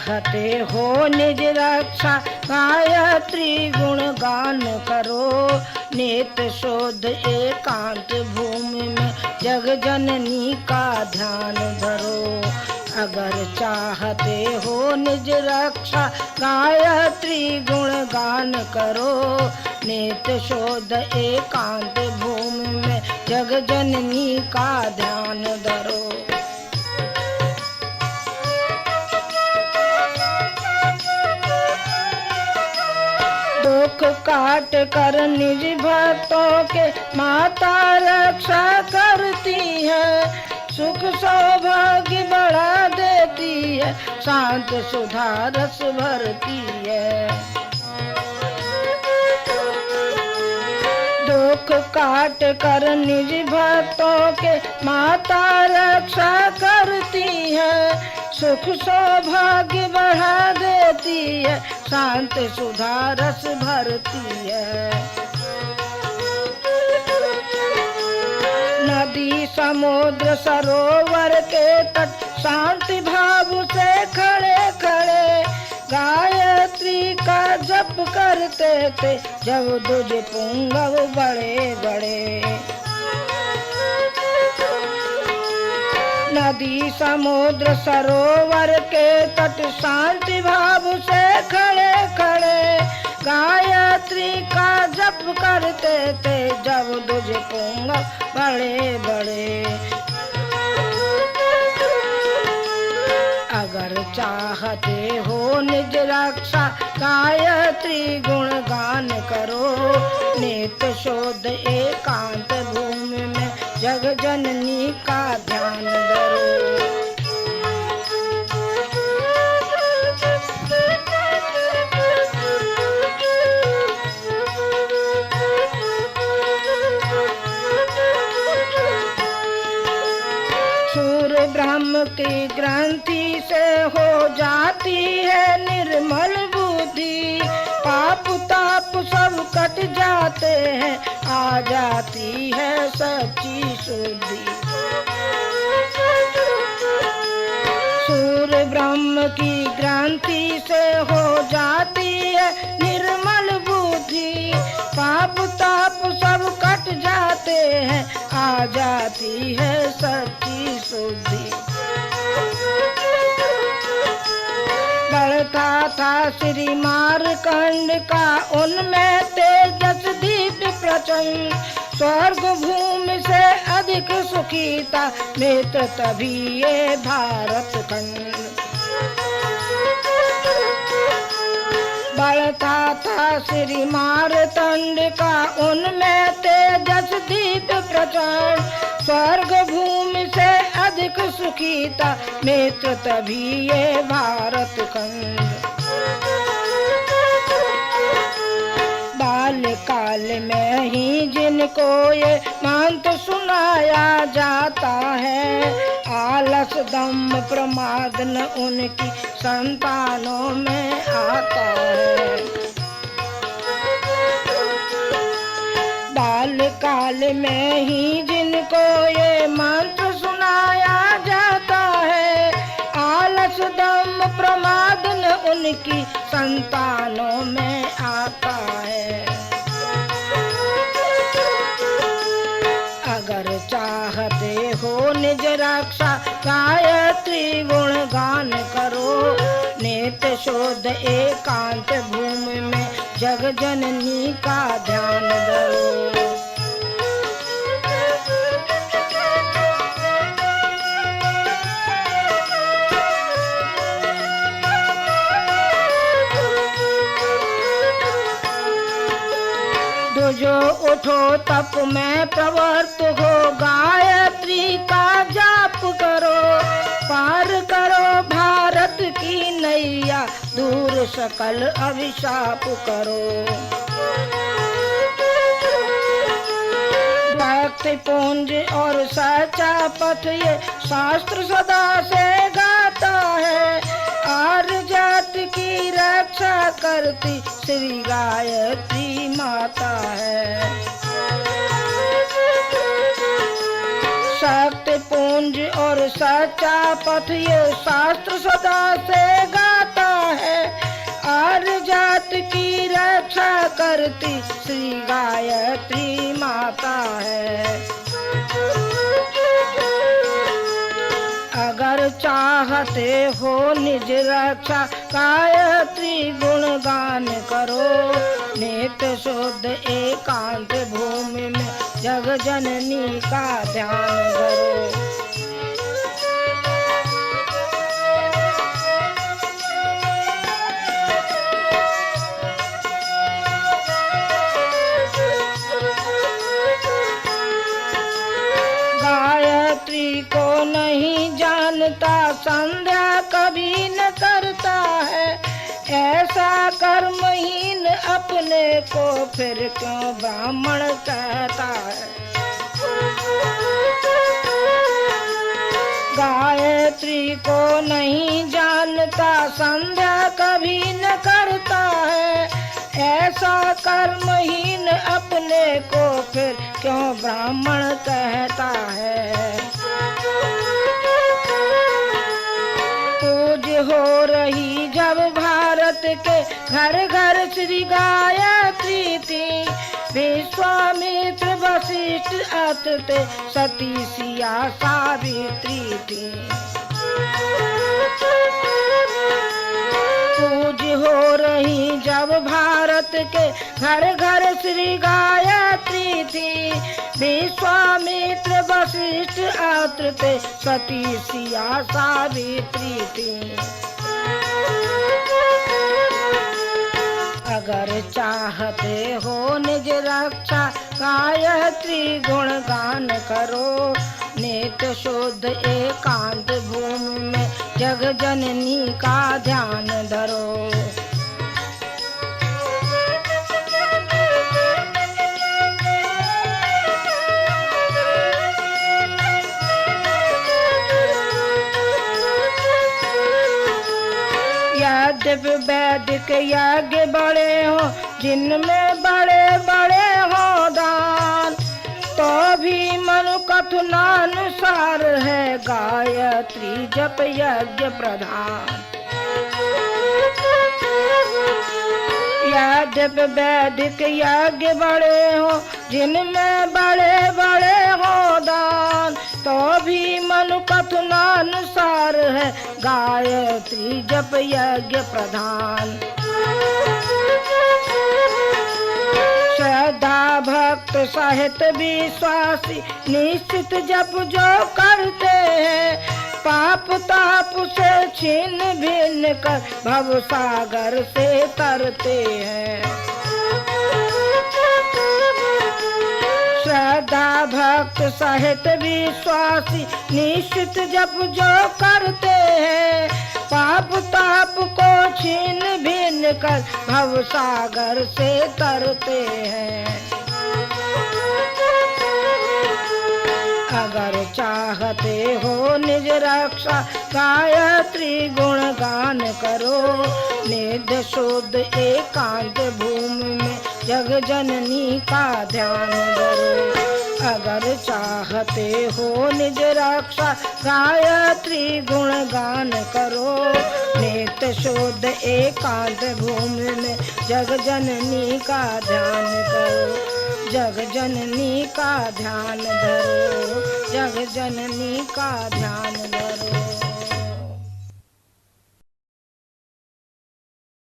चाहते हो निज रक्षा गायत्री गुण गान करो। नित्य शोध एकांत भूमि में जग जननी का ध्यान धरो। अगर चाहते हो निज रक्षा गायत्री गुण गान करो। नित्य शोध एकांत भूमि में जग जननी का ध्यान धरो। दुख काट कर निज भक्तों के माता रक्षा करती है। सुख सौभाग्य बढ़ा देती है, शांत सुधा रस भरती है। दुख काट कर निज भक्तों के माता रक्षा करती है। सुख सौभाग्य बढ़ा देती है, शांत सुधा रस भरती है। नदी समुद्र सरोवर के तट शांति भाव से खड़े खड़े गायत्री का जप करते थे जब दुज पुंगव बड़े बड़े। नदी समुद्र सरोवर के तट शांति भाव से खड़े खड़े गायत्री का जप करते थे जब दुज पुंगव बड़े बड़े। अगर चाहते हो निज रक्षा गायत्री गुण गान करो। नित्य शोध एकांत भूमि में जग जननी का ध्यान धरो। सूर्य ब्रह्म की ग्रंथि से हो जाती है निर्मल बुद्धि। पाप ताप सब कट जाते हैं, आ जाती है सच्ची शुद्धि। सूर्य ब्रह्म की ग्रंथि से हो जाती है निर्मल बुद्धि। पाप ताप सब कट जाते हैं, आ जाती है सच्ची शुद्धि। बढ़ता था श्री मार्कंड का उनमें तेजस दीप प्रचंड। स्वर्ग भूमि से अधिक सुखी था मित्र तभी ये भारत खंड। बढ़ता था श्री मार्तंड का उनमें तेजस दीप प्रचंड। स्वर्ग भूमि से अधिक सुखी था मित्र तभी ये भारत खंड। बाल काल में ही जिनको ये मंत्र सुनाया जाता है। आलस दम प्रमाद न उनकी संतानों में आता है। बाल काल में ही जिनको ये मंत्र सुनाया जाता है। आलस दम प्रमाद न उनकी संतानों में आता है। अगर चाहते हो निज रक्षा गायत्री गुण गान करो। नित्य शोध एकांत भूमि में जग जननी का ध्यान धरो। जो उठो तप में प्रवर्त हो गायत्री का जाप करो। पार करो भारत की नैया दूर सकल अभिशाप करो। भक्ति पुंज और सच्चा पथ ये शास्त्र सदा से गाता है। आर्य जाति की रक्षा करती श्री गायत्री माता है। शक्ति पुंज और सच्चा पथ ये शास्त्र सदा से गाता करती श्री गायत्री माता है। अगर चाहते हो निज रक्षा गायत्री गुणगान करो, नित्य शुद्ध एकांत भूमि में जग जननी का ध्यान करो। गायत्री को नहीं जानता संध्या कभी न करता है, ऐसा कर्महीन अपने को फिर क्यों ब्राह्मण कहता है। गायत्री को नहीं जानता संध्या कभी न करता है, ऐसा कर्महीन अपने को फिर क्यों ब्राह्मण कहता है। पूज हो रही जब भारत के घर घर श्री गायत्री थी, विश्वामित्र वशिष्ठ अत्रि सती सिया सावित्री थी। पूज हो रही जब भारत के घर घर श्री गायत्री थी, विश्वामित्र वशिष्ठ अत्रि सती सिया सावित्री थी। अगर चाहते हो निज रक्षा गायत्री गुणगान करो, नित्य शुद्ध एकांत भूमि में जग जननी का ध्यान धरो। यद्यपि वैदिक यज्ञ बड़े हो, जिनमें बड़े बड़े हो दान, तो भी मनु कथनानुसार है गायत्री जप यज्ञ प्रधान। यद्यपि वैदिक यज्ञ बड़े हो, जिनमें बड़े बड़े हो दान, तो भी मनु कथनानुसार है गायत्री जप यज्ञ प्रधान। श्रद्धा भक्त सहित विश्वासी निश्चित जप जो करते हैं, पाप ताप से छिन्न भिन्न कर भव सागर से तरते हैं। श्रद्धा भक्त सहित विश्वासी निश्चित जप जो करते हैं, पाप ताप को छीन भिन्न कर भव सागर से तरते हैं। अगर चाहते हो निज रक्षा गायत्री गुणगान करो, नित्य शुद्ध एकांत भूमि में जग जननी का ध्यान धरो। अगर चाहते हो निज रक्षा गायत्री गुणगान करो, नित्य शुद्ध एकांत भूमि में जग जननी का ध्यान करो। जग जननी का ध्यान धरो, जग जननी का ध्यान धरो।